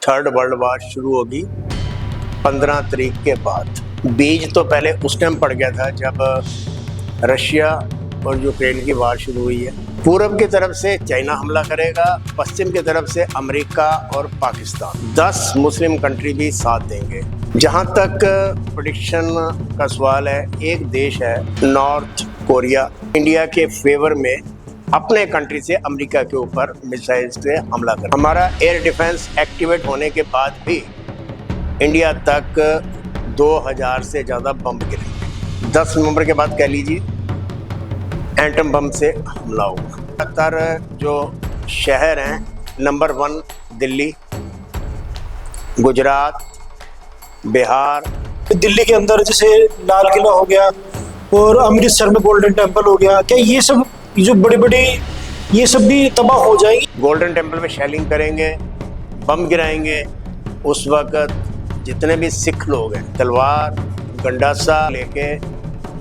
Third world war शुरू होगी 15 तारीख के बाद। बीज तो पहले उस टाइम पड़ गया था जब रशिया और यूक्रेन की वार शुरू हुई है। पूरब की तरफ से चाइना हमला करेगा, पश्चिम की तरफ से अमेरिका और पाकिस्तान, 10 मुस्लिम कंट्री भी साथ देंगे। जहां तक प्रेडिक्शन का सवाल है, एक देश है नॉर्थ कोरिया, इंडिया के फेवर में अपने कंट्री से अमेरिका के ऊपर मिसाइल से हमला कर। हमारा एयर डिफेंस एक्टिवेट होने के बाद भी इंडिया तक 2000 से ज़्यादा बम गिरे। 10 नवंबर के बाद कह लीजिए एटम बम से हमला होगा। ज़्यादातर जो शहर हैं, नंबर 1 दिल्ली, गुजरात, बिहार। दिल्ली के अंदर जैसे लाल किला हो गया और अमृतसर में गोल्डन टेम्पल हो गया, क्या ये सब जो बड़े बड़े ये सब भी तबाह हो जाएंगे? गोल्डन टेम्पल में शेलिंग करेंगे, बम गिराएंगे। उस वक्त जितने भी सिख लोग हैं तलवार गंडासा लेके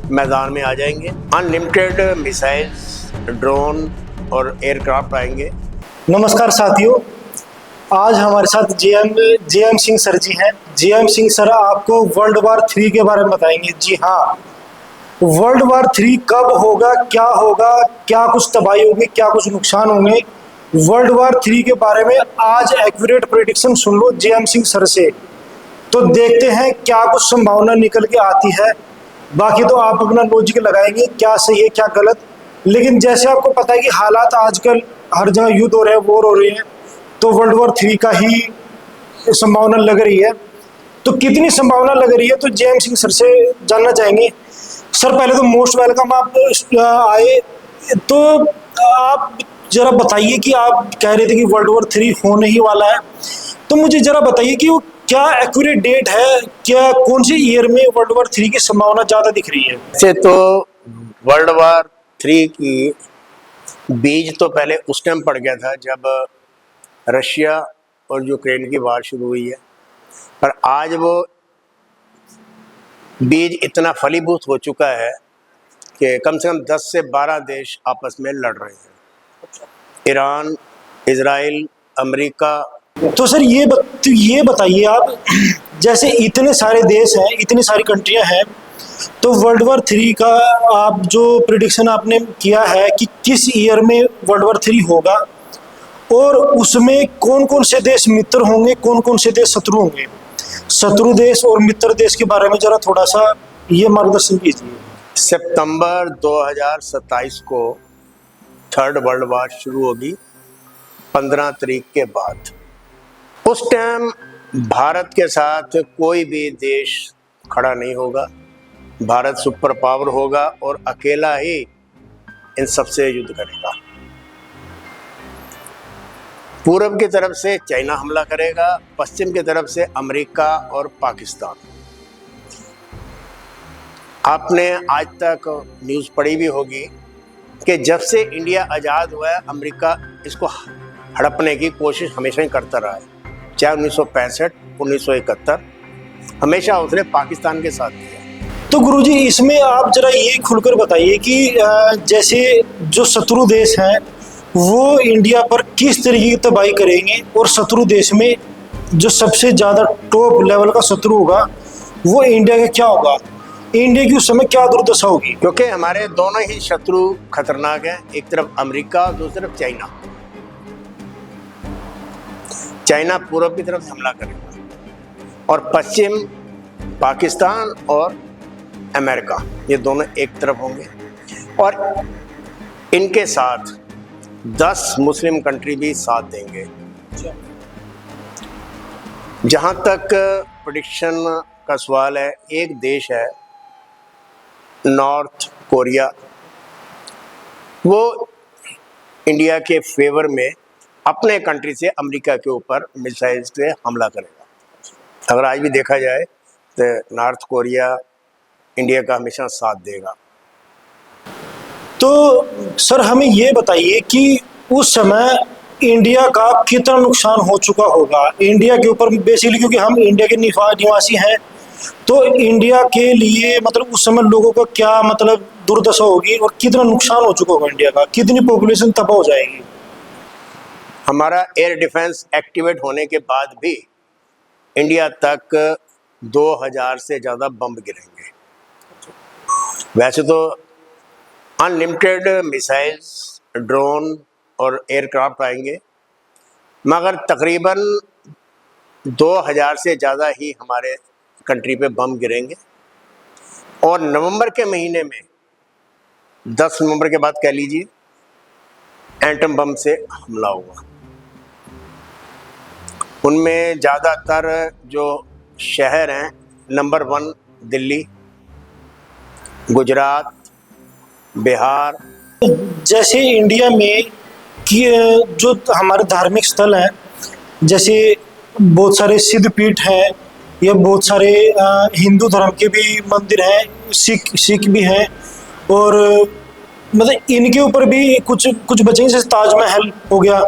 मैदान में आ जाएंगे। अनलिमिटेड मिसाइल्स, ड्रोन और एयरक्राफ्ट आएंगे। नमस्कार साथियों, आज हमारे साथ जेएम सिंह सर जी हैं। जेएम सिंह सर आपको वर्ल्ड वार 3 के बारे में बताएंगे। जी हाँ, वर्ल्ड वार 3 कब होगा, क्या कुछ तबाही होगी, क्या कुछ नुकसान होंगे, वर्ल्ड वार 3 के बारे में आज एक्यूरेट प्रेडिक्शन सुन लो जेएम सिंह सर से। तो देखते हैं क्या कुछ संभावना निकल के आती है। बाकी तो आप अपना लॉजिक लगाएंगे क्या सही है क्या गलत। लेकिन जैसे आपको पता है कि हालात आजकल हर जगह युद्ध हो रहे हैं, वॉर हो रही है, तो वर्ल्ड वॉर 3 का ही संभावना लग रही है। तो कितनी संभावना लग रही है तो जेएम सिंह सर से जानना चाहेंगे। सर पहले तो मोस्ट वेलकम, आप आए। तो आप जरा बताइए कि आप कह रहे थे कि वर्ल्ड वॉर 3 होने ही वाला है, तो मुझे जरा बताइए कि वो क्या एक्यूरेट डेट है, क्या कौन सी ईयर में वर्ल्ड वॉर 3 की संभावना ज़्यादा दिख रही है? वैसे तो वर्ल्ड वार 3 की बीज तो पहले उस टाइम पड़ गया था जब रशिया और यूक्रेन की वार शुरू हुई है, पर आज वो बीज इतना फलीभूत हो चुका है कि कम से कम 10 से 12 देश आपस में लड़ रहे हैं। Iran, Israel, America. तो सर ये बताइए आप, जैसे इतने सारे देश हैं, इतनी सारी कंट्रियां हैं, तो वर्ल्ड वॉर 3 का आप जो प्रिडिक्शन आपने किया है कि किस ईयर में वर्ल्ड वॉर 3 होगा और उसमें कौन कौन से देश मित्र होंगे, कौन कौन से देश शत्रु होंगे, शत्रु देश और मित्र देश के बारे में जरा थोड़ा सा ये मार्गदर्शन कीजिए। सितंबर 2027 को थर्ड वर्ल्ड वार शुरू होगी 15 तारीख के बाद। उस टाइम भारत के साथ कोई भी देश खड़ा नहीं होगा। भारत सुपर पावर होगा और अकेला ही इन सबसे युद्ध करेगा। पूरब की तरफ से चाइना हमला करेगा, पश्चिम की तरफ से अमेरिका और पाकिस्तान। आपने आज तक न्यूज़ पढ़ी भी होगी कि जब से इंडिया आज़ाद हुआ है, अमेरिका इसको हड़पने की कोशिश हमेशा ही करता रहा है। चाहे 1965, 1971, हमेशा उसने पाकिस्तान के साथ दिया। तो गुरुजी, इसमें आप जरा ये खुलकर बताइए कि जैसे जो शत्रु देश हैं वो इंडिया पर किस तरीके की तबाही करेंगे और शत्रु देश में जो सबसे ज़्यादा टॉप लेवल का शत्रु होगा वो इंडिया का क्या होगा, इंडिया की उस समय क्या दुर्दशा होगी? क्योंकि हमारे दोनों ही शत्रु खतरनाक हैं। एक तरफ अमेरिका और दूसरी तरफ चाइना। चाइना पूर्व की तरफ से हमला करेगा और पश्चिम पाकिस्तान और अमेरिका, ये दोनों एक तरफ होंगे और इनके साथ 10 मुस्लिम कंट्री भी साथ देंगे। जहां तक प्रेडिक्शन का सवाल है, एक देश है नॉर्थ कोरिया, वो इंडिया के फेवर में अपने कंट्री से अमेरिका के ऊपर मिसाइल से हमला करेगा। अगर आज भी देखा जाए तो नॉर्थ कोरिया इंडिया का हमेशा साथ देगा। तो सर हमें ये बताइए कि उस समय इंडिया का कितना नुकसान हो चुका होगा इंडिया के ऊपर, बेसिकली क्योंकि हम इंडिया के निवासी हैं, तो इंडिया के लिए मतलब उस समय लोगों का क्या मतलब दुर्दशा होगी और कितना नुकसान हो चुका होगा इंडिया का, कितनी पॉपुलेशन तबाह हो जाएगी? हमारा एयर डिफेंस एक्टिवेट होने के बाद भी इंडिया तक 2000 से ज़्यादा बम गिरेंगे। वैसे तो अनलिमिटेड मिसाइल्स, ड्रोन और एयरक्राफ्ट आएंगे, मगर तकरीबन 2000 से ज़्यादा ही हमारे कंट्री पे बम गिरेंगे। और नवंबर के महीने में 10 नवंबर के बाद कह लीजिए एटम बम से हमला हुआ। उनमें ज़्यादातर जो शहर हैं, नंबर 1 दिल्ली, गुजरात, बिहार। जैसे इंडिया में कि जो हमारे धार्मिक स्थल हैं, जैसे बहुत सारे सिद्ध पीठ हैं या बहुत सारे हिंदू धर्म के भी मंदिर हैं, सिख भी हैं, और मतलब इनके ऊपर भी कुछ कुछ बचेंगे। जैसे ताजमहल हो गया,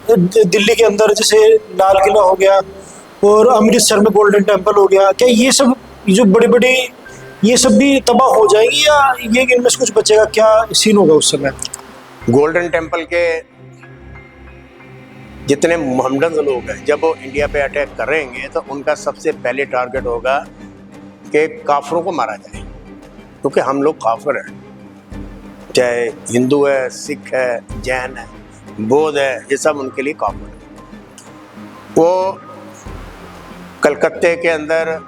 दिल्ली के अंदर जैसे लाल किला हो गया, और अमृतसर में गोल्डन टेम्पल हो गया। क्या ये सब जो बड़ी बड़ी ये सब भी तबाह हो जाएंगी, या ये इनमें से कुछ बचेगा? क्या सीन होगा उस समय? गोल्डन टेम्पल के जितने मोहम्मदन लोग हैं, जब वो इंडिया पे अटैक करेंगे तो उनका सबसे पहले टारगेट होगा कि काफिरों को मारा जाए, क्योंकि हम लोग काफिर हैं, चाहे हिंदू है, सिख है, जैन है, बौद्ध है, ये सब उनके लिए काफिर है। वो कलकत्ते के अंदर,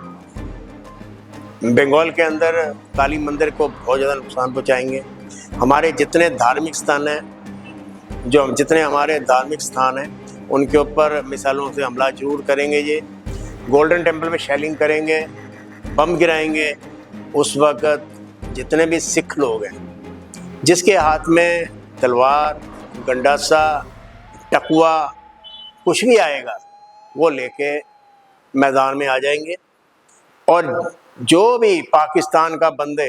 बंगाल के अंदर काली मंदिर को बहुत ज़्यादा नुकसान पहुंचाएंगे। हमारे जितने धार्मिक स्थान हैं, जितने हमारे धार्मिक स्थान हैं, उनके ऊपर मिसाइलों से हमला जरूर करेंगे। ये गोल्डन टेम्पल में शेलिंग करेंगे, बम गिराएंगे। उस वक़्त जितने भी सिख लोग हैं, जिसके हाथ में तलवार, गंडासा, टकुआ कुछ भी आएगा, वो लेके मैदान में आ जाएंगे। और जो भी पाकिस्तान का बंदे,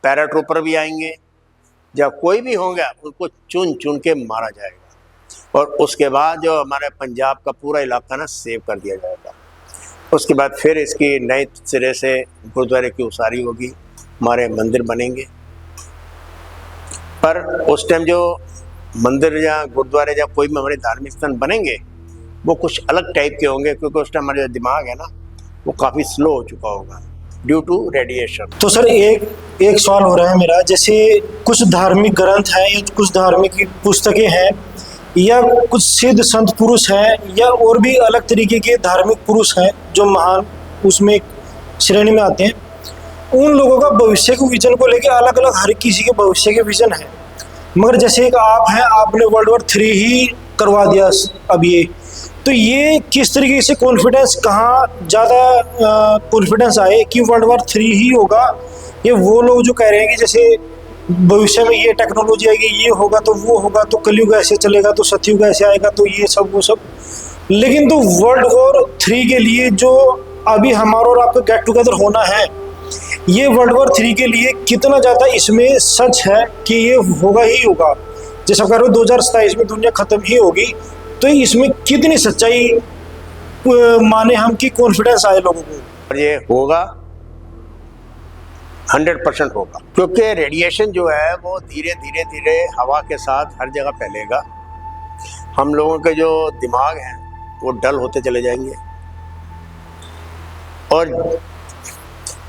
पैराट्रूपर भी आएंगे, जब कोई भी होंगे उनको चुन चुन के मारा जाएगा। और उसके बाद जो हमारे पंजाब का पूरा इलाका ना सेव कर दिया जाएगा। उसके बाद फिर इसकी नए सिरे से गुरुद्वारे की उसारी होगी, हमारे मंदिर बनेंगे। पर उस टाइम जो मंदिर या गुरुद्वारे या कोई भी हमारे धार्मिक स्थान बनेंगे, वो कुछ अलग टाइप के होंगे, क्योंकि उस टाइम हमारा जो दिमाग है ना, वो काफ़ी स्लो हो चुका होगा ड्यू टू रेडिएशन। तो सर एक सवाल हो रहा है मेरा, जैसे कुछ धार्मिक ग्रंथ हैं या कुछ धार्मिक पुस्तकें हैं या कुछ सिद्ध संत पुरुष हैं या और भी अलग तरीके के धार्मिक पुरुष हैं जो महान उसमें श्रेणी में आते हैं, उन लोगों का भविष्य के विजन को लेकर अलग अलग हर किसी के भविष्य के विजन है। मगर जैसे एक आप हैं, आपने वर्ल्ड वॉर 3 ही करवा दिया अब तो ये किस तरीके से कॉन्फिडेंस, कहाँ ज़्यादा कॉन्फिडेंस आए कि वर्ल्ड वॉर 3 ही होगा? ये वो लोग जो कह रहे हैं कि जैसे भविष्य में ये टेक्नोलॉजी आएगी, ये होगा तो वो होगा, तो कलयुग ऐसे चलेगा, तो सतयुग ऐसे आएगा, तो ये सब वो सब। लेकिन तो वर्ल्ड वॉर 3 के लिए जो अभी हमारा और आपका गेट टुगेदर होना है, ये वर्ल्ड वॉर 3 के लिए कितना ज़्यादा इसमें सच है कि ये होगा ही होगा? जैसा कह रहे हो 2027 में दुनिया ख़त्म ही होगी, तो इसमें कितनी सच्चाई माने हम कि कॉन्फिडेंस आए लोगों को? और ये होगा, 100% होगा, क्योंकि रेडिएशन जो है वो धीरे धीरे धीरे हवा के साथ हर जगह फैलेगा। हम लोगों के जो दिमाग हैं वो डल होते चले जाएंगे। और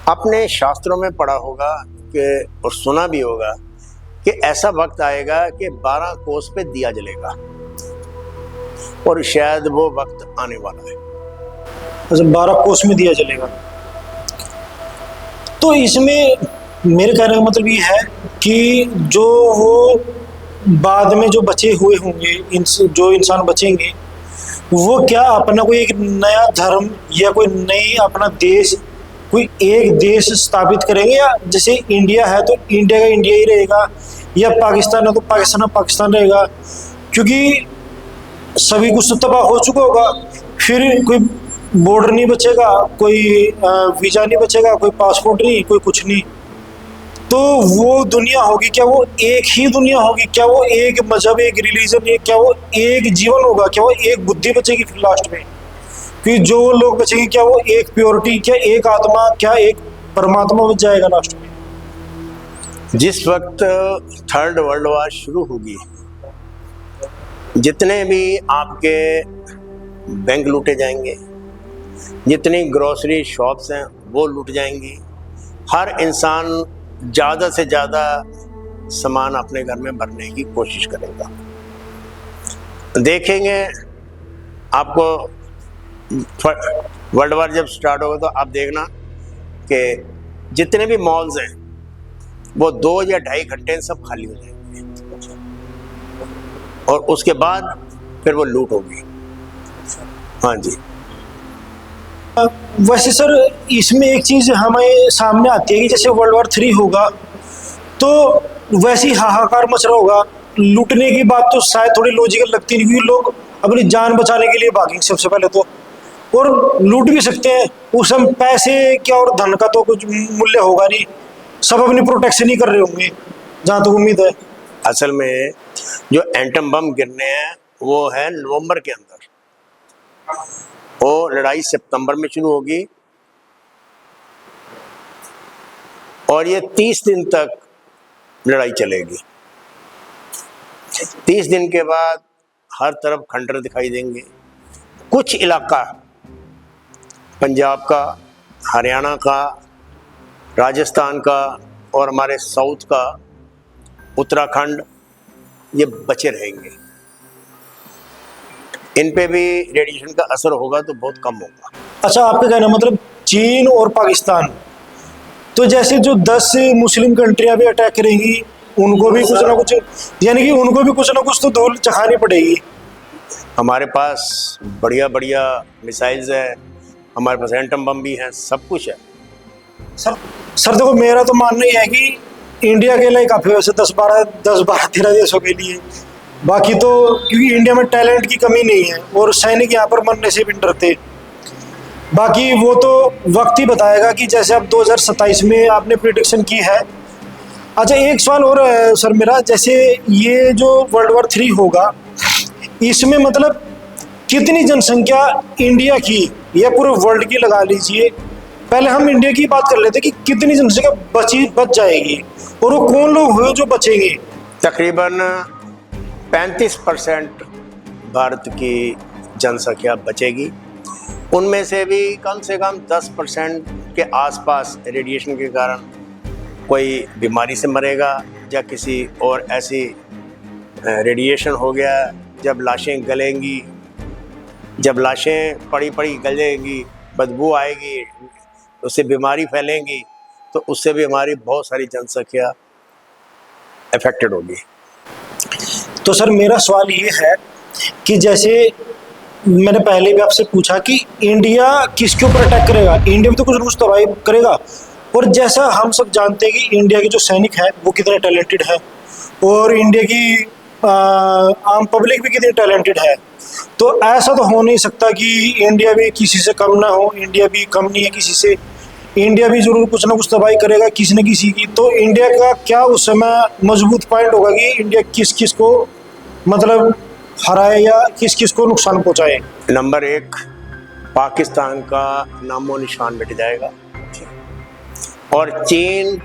अपने शास्त्रों में पढ़ा होगा कि, और सुना भी होगा कि ऐसा वक्त आएगा कि 12 कोस पे दिया जलेगा, और शायद वो वक्त आने वाला है। अच्छा, 12 कोस में दिया जलेगा। तो इसमें मेरे कहने का मतलब ये है कि जो वो बाद में जो बचे हुए होंगे, जो इंसान बचेंगे, वो क्या अपना कोई एक नया धर्म या कोई नई अपना देश, कोई एक देश स्थापित करेंगे? या जैसे इंडिया है तो इंडिया का इंडिया ही रहेगा, या पाकिस्तान है तो पाकिस्तान रहेगा? क्योंकि सभी कुछ तो तबाह हो चुका होगा, फिर कोई बॉर्डर नहीं बचेगा, कोई वीज़ा नहीं बचेगा, कोई पासपोर्ट नहीं, कोई कुछ नहीं। तो वो दुनिया होगी क्या? वो एक ही दुनिया होगी क्या? वो एक मजहब, एक रिलीजन, क्या वो एक जीवन होगा? क्या वो एक बुद्धि बचेगी फिर लास्ट में? फिर जो लोग बचेंगे, क्या वो एक प्योरिटी, क्या एक आत्मा, क्या एक परमात्मा बच जाएगा लास्ट में? जिस वक्त 3rd वर्ल्ड वॉर शुरू होगी, जितने भी आपके बैंक लूटे जाएंगे, जितनी ग्रोसरी शॉप्स हैं वो लूट जाएंगी। हर इंसान ज़्यादा से ज़्यादा सामान अपने घर में भरने की कोशिश करेगा। देखेंगे आपको वर्ल्ड वार जब स्टार्ट होगा तो आप देखना कि जितने भी मॉल्स हैं वो 2 या 2.5 घंटे सब खाली हो जाएंगे और उसके बाद फिर वो लूट होगी। हाँ जी। वैसे सर इसमें एक चीज़ हमें सामने आती है कि जैसे वर्ल्ड वॉर 3 होगा तो वैसे ही हाहाकार मच रहा होगा। लूटने की बात तो शायद थोड़ी लॉजिकल लगती नहीं, क्योंकि लोग अपनी जान बचाने के लिए भागेंगे सबसे पहले तो, और लूट भी सकते हैं। उस समय पैसे क्या और धन का तो कुछ मूल्य होगा नहीं, सब अपनी प्रोटेक्शन ही कर रहे होंगे जहाँ तक उम्मीद है। असल में जो एटम बम गिरने हैं वो है नवंबर के अंदर, वो लड़ाई सितंबर में शुरू होगी और ये 30 दिन तक लड़ाई चलेगी। 30 दिन के बाद हर तरफ खंडर दिखाई देंगे। कुछ इलाका पंजाब का, हरियाणा का, राजस्थान का और हमारे साउथ का, उत्तराखंड, ये बचे रहेंगे। इन पे भी रेडिएशन का असर होगा तो बहुत कम होगा। अच्छा, आपका कहना मतलब चीन और पाकिस्तान, तो जैसे जो 10 मुस्लिम कंट्रियां भी अटैक करेंगी उनको भी कुछ ना कुछ, यानी कि उनको भी कुछ ना कुछ तो धूल चखानी पड़ेगी। हमारे पास बढ़िया बढ़िया मिसाइल्स हैं, हमारे पास एटम बम भी हैं, सब कुछ है। सर देखो, मेरा तो मानना ही है कि इंडिया के लिए काफ़ी, वैसे 10-12-13 देशों के लिए, बाकी तो क्योंकि इंडिया में टैलेंट की कमी नहीं है और सैनिक यहाँ पर मरने से भी डरते। बाकी वो तो वक्त ही बताएगा कि जैसे अब 2027 में आपने प्रिडिक्शन की है। अच्छा, एक सवाल और है सर मेरा, जैसे ये जो वर्ल्ड वॉर 3 होगा इसमें मतलब कितनी जनसंख्या इंडिया की या पूरे वर्ल्ड की लगा लीजिए, पहले हम इंडिया की बात कर लेते कि कितनी जनसंख्या बच जाएगी और वो कौन लोग हुए जो बचेंगे? तकरीबन 35% भारत की जनसंख्या बचेगी। उनमें से भी कम से कम 10% के आसपास रेडिएशन के कारण कोई बीमारी से मरेगा या किसी और ऐसी रेडिएशन हो गया। जब लाशें गलेंगी, जब लाशें पड़ी पड़ी गलेंगी, बदबू आएगी, उससे बीमारी फैलेंगी, तो उससे भी हमारी बहुत सारी जनसंख्या अफेक्टेड होगी। तो सर मेरा सवाल ये है कि जैसे मैंने पहले भी आपसे पूछा कि इंडिया किसके ऊपर अटैक करेगा, इंडिया भी तो कुछ रूस तबाही करेगा। और जैसा हम सब जानते हैं कि इंडिया के जो सैनिक है वो कितने टैलेंटेड है और इंडिया की आम पब्लिक भी कितनी टैलेंटेड है, तो ऐसा तो हो नहीं सकता कि इंडिया भी किसी से कम ना हो, इंडिया भी कम नहीं है किसी से, इंडिया भी जरूर कुछ ना कुछ तबाही करेगा किसी न किसी की। तो इंडिया का क्या उस समय मजबूत पॉइंट होगा कि इंडिया किस किस को मतलब हराए या किस किस को नुकसान पहुंचाए? नंबर 1, पाकिस्तान का नामो निशान मिट जाएगा और चीन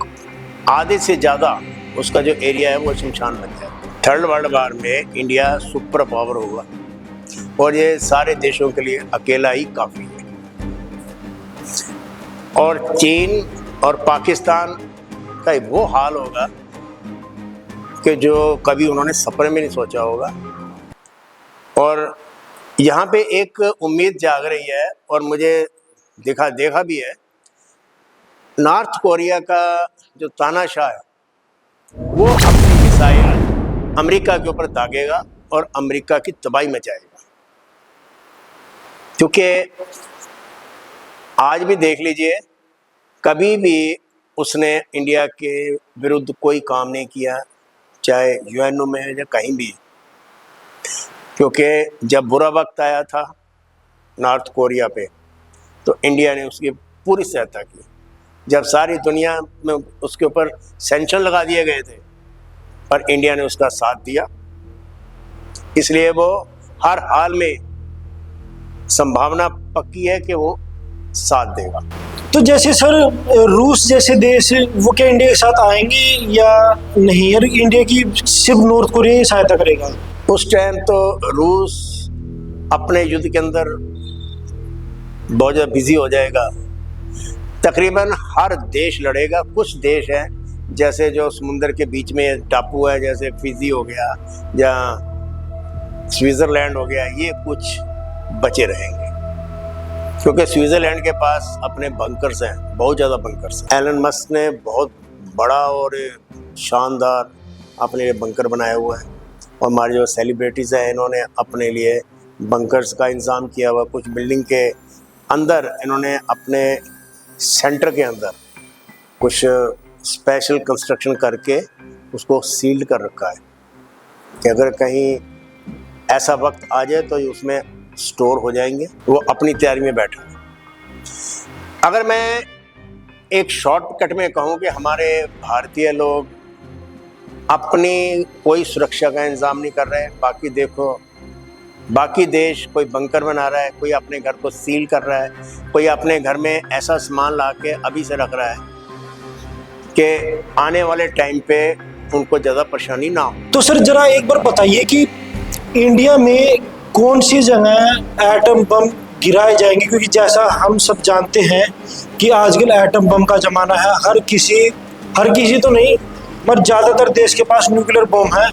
आधे से ज़्यादा उसका जो एरिया है वो शमशान बन जाएगा। थर्ड वर्ल्ड वार में इंडिया सुपर पावर होगा और ये सारे देशों के लिए अकेला ही काफ़ी है। और चीन और पाकिस्तान का वो हाल होगा कि जो कभी उन्होंने सपने में नहीं सोचा होगा। और यहाँ पे एक उम्मीद जाग रही है और मुझे देखा भी है, नॉर्थ कोरिया का जो तानाशाह है वो अपनी मिसाइल अमेरिका के ऊपर दागेगा और अमेरिका की तबाही मचाएगा। क्योंकि आज भी देख लीजिए, कभी भी उसने इंडिया के विरुद्ध कोई काम नहीं किया, चाहे यूएनओ में या कहीं भी। क्योंकि जब बुरा वक्त आया था नॉर्थ कोरिया पे तो इंडिया ने उसकी पूरी सहायता की। जब सारी दुनिया में उसके ऊपर सैंक्शन लगा दिए गए थे पर इंडिया ने उसका साथ दिया, इसलिए वो हर हाल में संभावना पक्की है कि वो साथ देगा। तो जैसे सर रूस जैसे देश वो क्या इंडिया के साथ आएंगे या नहीं, यार इंडिया की सिर्फ नॉर्थ कोरिया ही सहायता करेगा? उस टाइम तो रूस अपने युद्ध के अंदर बहुत ज़्यादा बिजी हो जाएगा। तकरीबन हर देश लड़ेगा। कुछ देश हैं जैसे जो समुंदर के बीच में टापू है, जैसे फिजी हो गया या स्विट्ज़रलैंड हो गया, ये कुछ बचे रहेंगे क्योंकि स्विट्ज़रलैंड के पास अपने बंकर्स हैं, बहुत ज़्यादा बंकर्स हैं। एलन मस्क ने बहुत बड़ा और शानदार अपने लिए बंकर बनाया हुआ है और हमारे जो सेलिब्रिटीज़ हैं इन्होंने अपने लिए बंकर्स का इंतज़ाम किया हुआ। कुछ बिल्डिंग के अंदर इन्होंने अपने सेंटर के अंदर कुछ स्पेशल कंस्ट्रक्शन करके उसको सील्ड कर रखा है कि अगर कहीं ऐसा वक्त आ जाए तो ये उसमें स्टोर हो जाएंगे। वो अपनी तैयारी में बैठा है। अगर मैं एक शॉर्टकट में कहूँ कि हमारे भारतीय लोग अपनी कोई सुरक्षा का इंतज़ाम नहीं कर रहे हैं। बाकी देखो, बाकी देश कोई बंकर बना रहा है, कोई अपने घर को सील कर रहा है, कोई अपने घर में ऐसा सामान ला के अभी से रख रहा है कि आने वाले टाइम पे उनको ज़्यादा परेशानी ना हो। तो सर जरा एक बार बताइए कि इंडिया में कौन सी जगह एटम बम गिराए जाएंगे, क्योंकि जैसा हम सब जानते हैं कि आजकल एटम बम का ज़माना है। हर किसी तो नहीं मगर ज़्यादातर देश के पास न्यूक्लियर बम है।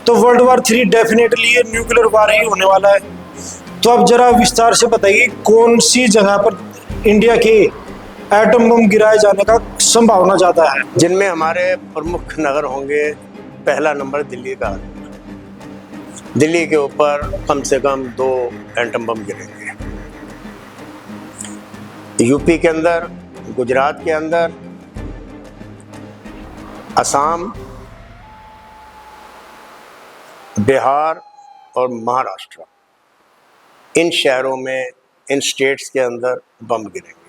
तो वर्ल्ड वार 3 डेफिनेटली ये न्यूक्लियर वार ही होने वाला है। तो अब जरा विस्तार से बताइए कौन सी जगह पर इंडिया के एटम बम गिराए जाने का संभावना ज़्यादा है। जिनमें हमारे प्रमुख नगर होंगे, पहला नंबर दिल्ली का। दिल्ली के ऊपर कम से कम 2 एटम बम गिरेंगे। यूपी के अंदर, गुजरात के अंदर, असम, बिहार और महाराष्ट्र, इन शहरों में, इन स्टेट्स के अंदर बम गिरेंगे।